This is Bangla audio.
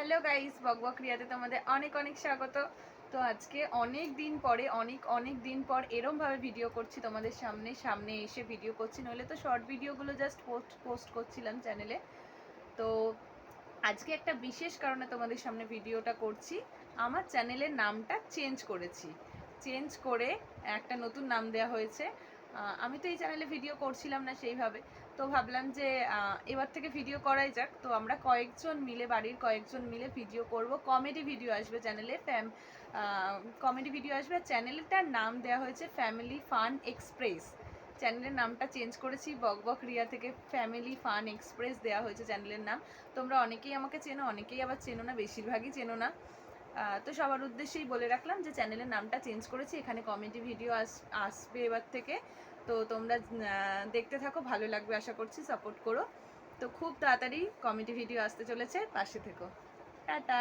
হ্যালো গাইস, বকবক রিয়াতে তোমাদের অনেক অনেক স্বাগত। তো আজকে অনেক দিন পরে অনেক দিন পর এরমভাবে ভিডিও করছি তোমাদের সামনে এসে ভিডিও করছি, নইলে তো শর্ট ভিডিওগুলো জাস্ট পোস্ট করছিলাম চ্যানেলে। তো আজকে একটা বিশেষ কারণে তোমাদের সামনে ভিডিওটা করছি। আমার চ্যানেলের নামটা চেঞ্জ করেছি, চেঞ্জ করে একটা নতুন নাম দেওয়া হয়েছে। আমি তো এই চ্যানেলে ভিডিও করছিলাম না সেইভাবে, তো ভাবলাম যে এবার থেকে ভিডিও করাই যাক। তো আমরা বাড়ির কয়েকজন মিলে ভিডিও করব, কমেডি ভিডিও আসবে চ্যানেলে, কমেডি ভিডিও আসবে। আর চ্যানেলটার নাম দেওয়া হয়েছে ফ্যামিলি ফান এক্সপ্রেস। চ্যানেলের নামটা চেঞ্জ করেছি, বকবক রিয়া থেকে ফ্যামিলি ফান এক্সপ্রেস দেওয়া হয়েছে চ্যানেলের নাম। তোমরা অনেকেই আমাকে চেনো, অনেকেই আবার চেনো না, বেশিরভাগই চেনো না। তো সবার উদ্দেশ্যেই বলে রাখলাম যে চ্যানেলের নামটা চেঞ্জ করেছি, এখানে কমেডি ভিডিও আসবে এবার থেকে। তো তোমরা দেখতে থাকো, ভালো লাগবে আশা করছি, সাপোর্ট করো। তো খুব তাড়াতাড়ি কমেডি ভিডিও আসতে চলেছে, পাশে থেকো। টাটা।